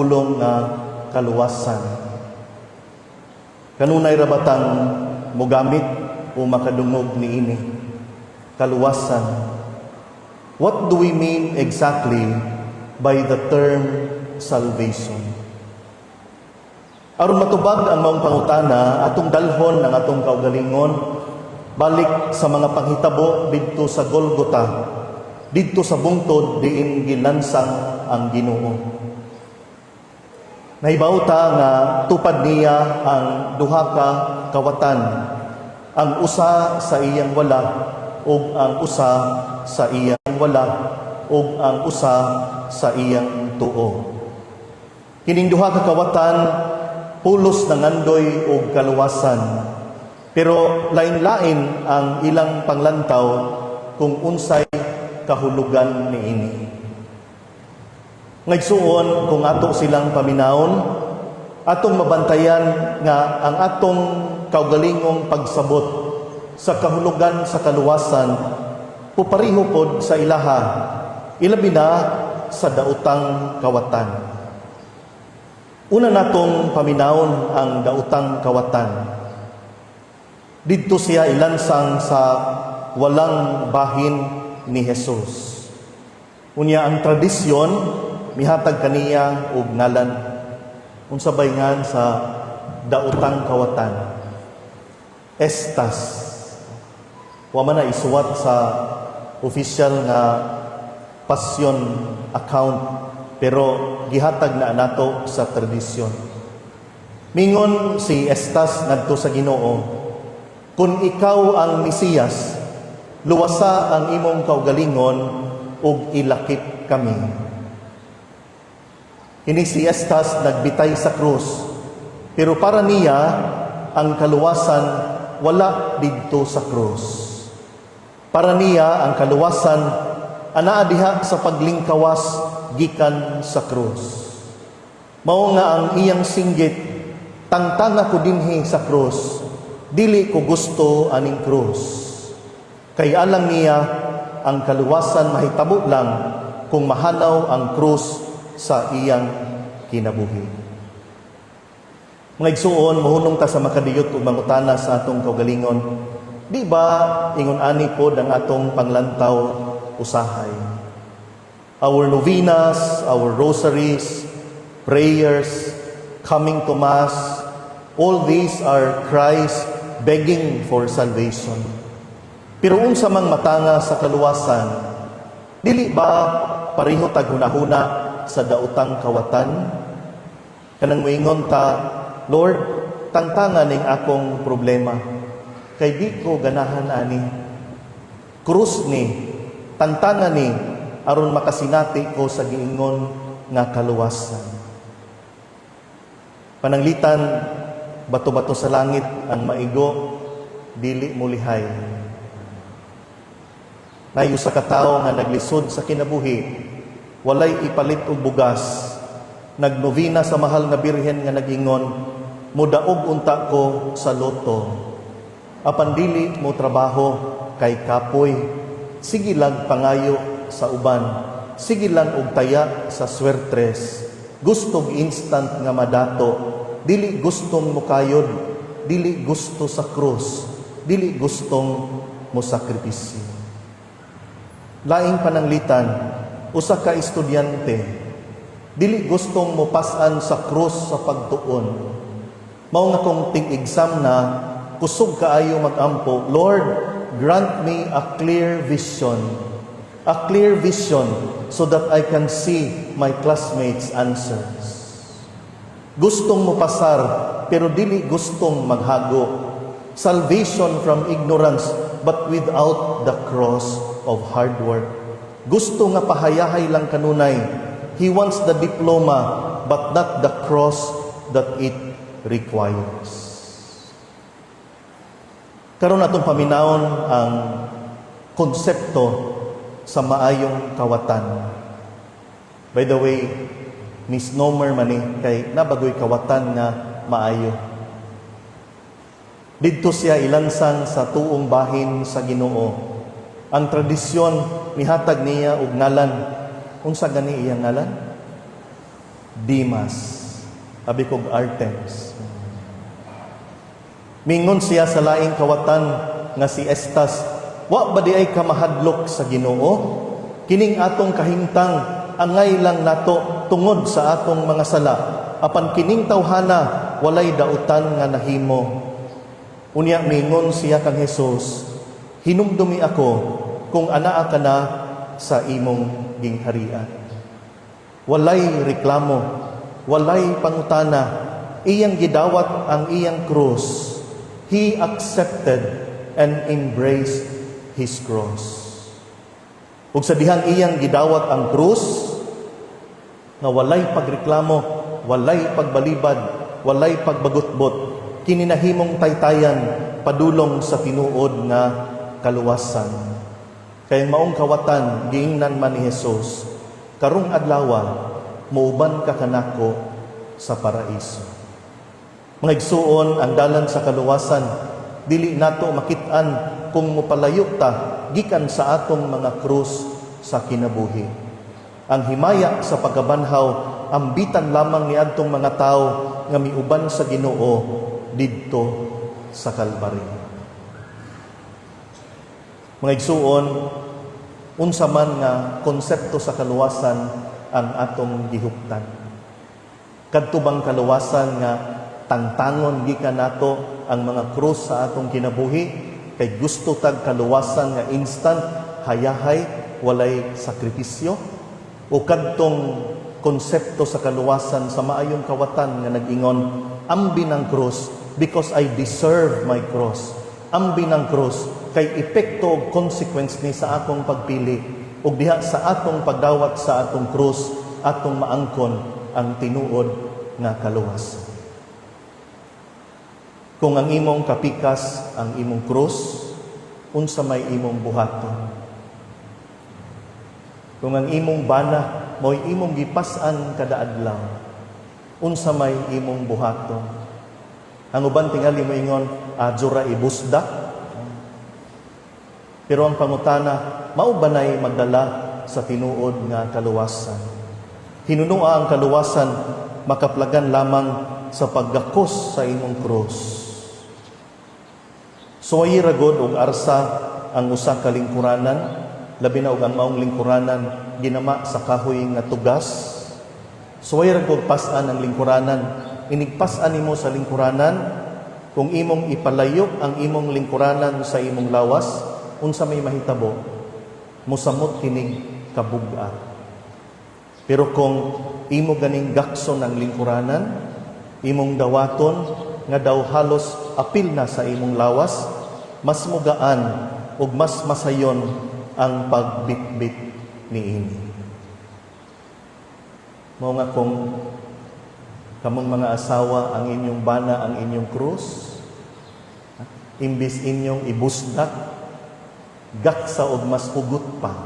pulong nga kaluwasan. Kanunay rabatang mogamit o makadungog niini kaluwasan. What do we mean exactly by the term salvation? Aron matubag ang maong pangutana, atong dalhon ang atong kaugalingon balik sa mga panghitabo didto sa Golgota, didto sa bungtod diin gilansang ang Ginoo. Nahibaw-ta nga tupad niya ang duha ka kawatan, ang usa sa iyang wala ug ang usa sa iyang wala ug ang usa sa iyang tuo. Kining duha ka kawatan pulos nangandoy og kaluwasan, pero lain-lain ang ilang panglantaw kung unsay kahulugan niini. Ngaysuon kung ato silang paminawon, atong mabantayan nga ang atong kaugalingong pagsabot sa kahulugan sa kaluwasan pupareho pod sa ilaha, ilabi na sa daotang kawatan. Una natong paminawon ang daotang kawatan. Didto siya ilansang sa walang bahin ni Jesus. Unya ang tradisyon mihatag kaniya og ngalan unsa bayngan sa daotang kawatan. Estas. Wa man na isuwat sa official nga passion account, pero gihatag na nato sa tradisyon. Mingon si Estas ngadto sa Ginoo, kung ikaw ang Mesiyas, luwasa ang imong kaugalingon ug ilakip kami. Ini si Estas nagbitay sa krus, pero para niya ang kaluwasan wala didto sa krus. Para niya ang kaluwasan anaa diha sa paglingkawas gikan sa krus. Mao nga ang iyang singgit, tangtang ako dinhi sa krus, dili ko gusto aning krus. Kay alang niya ang kaluwasan mahitabo lang kung mahanaw ang krus sa iyang kinabuhi. Mga igsuon, mahunong ta sa makadiyot ug mangutana sa atong kaugalingon. Di ba ingon ani pod ang atong panglantaw usahay? Our novenas, our rosaries, prayers, coming to Mass, all these are cries begging for salvation. Pero unsa mang matanga sa kaluwasan, dili ba pareho tag hunahuna sa daotang kawatan? Kanang moingon ta, Lord, tangtangan ning akong problema, kay di ko ganahan ani. Krus ni, tangtangan ni, aron makasinati ko sa giingon nga kaluwasan. Pananglitan, bato-bato sa langit ang maigo, dili mulihay. Nayo sa katao nga naglisod sa kinabuhi, walay ipalit og bugas, nagnovena sa mahal nga birhen nga nagingon, mudaog unta ko sa loto. Apan dili mo trabaho kay kapoy, sige lang pangayo sa uban, sige lang og taya sa swertres, gustong instant nga madato, dili gustong mukayod, dili gusto sa krus, dili gustong mo sakripisyo. Laing pananglitan, usa ka estudyante, dili gustong mopasan sa krus sa pagtuon. Mao nga kung ting-exam na, kusog kaayo magampo, Lord, grant me a clear vision so that I can see my classmates' answers. Gustong mopasar, pero dili gustong maghago. Salvation from ignorance, but without the cross of hard work. Gusto nga pahayahay lang kanunay. He wants the diploma, but not the cross that it requires. Karon atong paminawon ang konsepto sa maayong kawatan. By the way, misnomer man ni kay nabagoy kawatan nga maayo. Didto siya ilansang sa tuong bahin sa Ginoo. Ang tradisyon mihatag niya og ngalan. Unsa gani iyang ngalan? Dimas, abi kog Artems. Mingon siya sa laing kawatan nga si Estas, wa ba di ay kamahadlok sa Ginoo? Kining atong kahimtang angay lang nato tungod sa atong mga sala, apan kining tawhana walay dautan nga nahimo. Unya mingon siya kang Hesus, hinumdumi ako kung anaa ka na sa imong gingharian. Walay reklamo, walay pangutana, iyang gidawat ang iyang krus. He accepted and embraced His cross. Ug sa dihang iyang gidawat ang krus, nga walay pagreklamo, walay pagbalibad, walay pagbagutbot, kininahimong taytayan padulong sa tinuod nga kaluwasan. Kay maong kawatan giingnan man ni Hesus, karong adlaw muuban ka kanako sa paraiso. Mga igsuon, ang dalan sa kaluwasan, dili nato makit-an kung mopalayo ta gikan sa atong mga krus sa kinabuhi. Ang himaya sa pagkabanhaw, ambitan lamang ni adtong mga tao nga miuban sa Ginoo didto sa Kalbaryo. Mga igsuon, unsa man nga konsepto sa kaluwasan ang atong gihuptan. Kadto bang kaluwasan nga tangtangon gikan nato ang mga krus sa atong kinabuhi, kay gusto tag kaluwasan nga instant, hayahay, walay sakripisyo, o kadtong konsepto sa kaluwasan sa maayong kawatan nga nag-ingon, ambi ng krus because I deserve my cross. Ambi ng krus kay epekto o consequence ni sa atong pagpili, ug diha sa atong pagdawat sa atong krus, atong maangkon ang tinuod nga kaluwasan. Kung ang imong kapikas, ang imong krus, unsa may imong buhaton. Kung ang imong bana, mo'y imong gipas-an kada adlaw, unsa may imong buhaton. Ang uban tingali mo ingon, adjura ibusdak. Pero ang pangutana, mao ba nay magdala sa tinuod nga kaluwasan? Hinunua ang kaluwasan, makaplagan lamang sa paggakos sa imong krus. Suwayi ragod og arsa ang usa ka lingkuranan, labi na og ang maong lingkuranan ginama sa kahoy nga tugas. Suwayi ragod pas-an ang lingkuranan, inigpas-an nimo sa lingkuranan, kung imong ipalayok ang imong lingkuranan sa imong lawas, unsa may mahitabo, musamot kining kabug-a. Pero kung imo ganing gakson ang lingkuranan, imong dawaton nga daw halos apil na sa imong lawas, mas mugaan ug mas masayon ang pagbitbit niini. Mao nga kung kamong mga asawa ang inyong bana, ang inyong krus, imbis inyong ibusdak, gaksa og mas hugot pa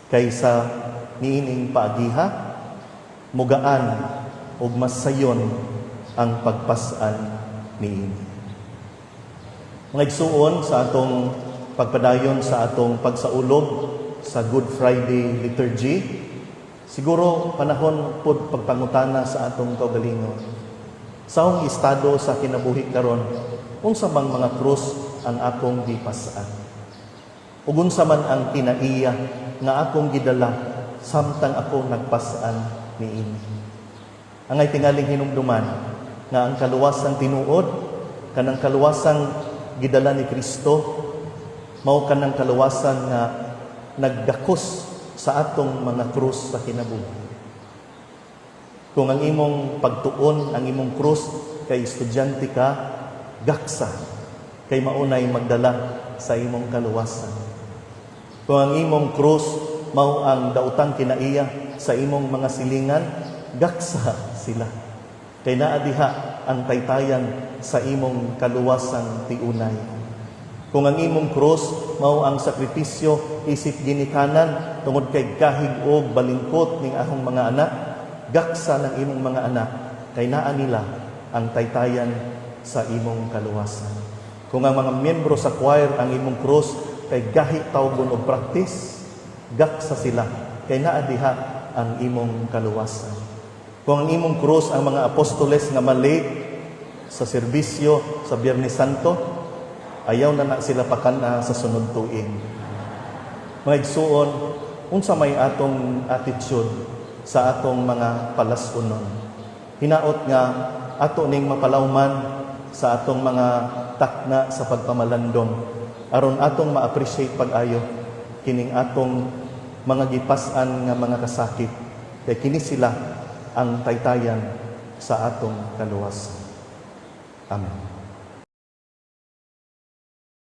kaysa niining paagiha, mugaan og mas sayon ang pagpas-an niini. Mga igsuon sa atong pagpadayon sa atong pagsaulog sa Good Friday liturgy, siguro panahon pod pagpangutana sa atong kaugalingon. Sa akong estado sa kinabuhi karon, unsa bang mga krus ang akong gipas-an? Ug unsa man ang kinaiya nga akong gidala samtang ako nagpas-an niini? Angay tingaling hinumduman nga ang kaluwasan tinuod, kanang kaluwasan gidala ni Kristo, mao kanang kaluwasan nga nagdakos sa atong mga krus sa kinabuhi. Kung ang imong pagtuon, ang imong krus kay estudyante ka, gaksa kay maunay magdala sa imong kaluwasan. Kung ang imong krus mao ang daotang kinaiya sa imong mga silingan, gaksa sila. Kay naa diha ang taytayan sa imong kaluwasan tiunay. Kung ang imong krus mao ang sakripisyo isip ginikanan tungod kay kahig og balingkot ning ahong mga anak, gaksa ng imong mga anak kay naa nila ang taytayan sa imong kaluwasan. Kung ang mga miyembro sa choir ang imong krus kay gahi tawgon og practice, gaksa sila kay naa diha ang imong kaluwasan. Kung ang imong krus ang mga apostoles nga malate sa serbisyo sa Biyernes Santo, ayaw na sila pakana sa sunod tuig. Mga igsuon, unsa may atong attitude sa atong mga palasunon. Hinaot nga ato ning mapalawman sa atong mga takna sa pagpamalandong aron atong ma-appreciate pag-ayo kining atong mga gipas-an nga mga kasakit kay kini sila ang taytayan sa atong kaluwasan. Amen.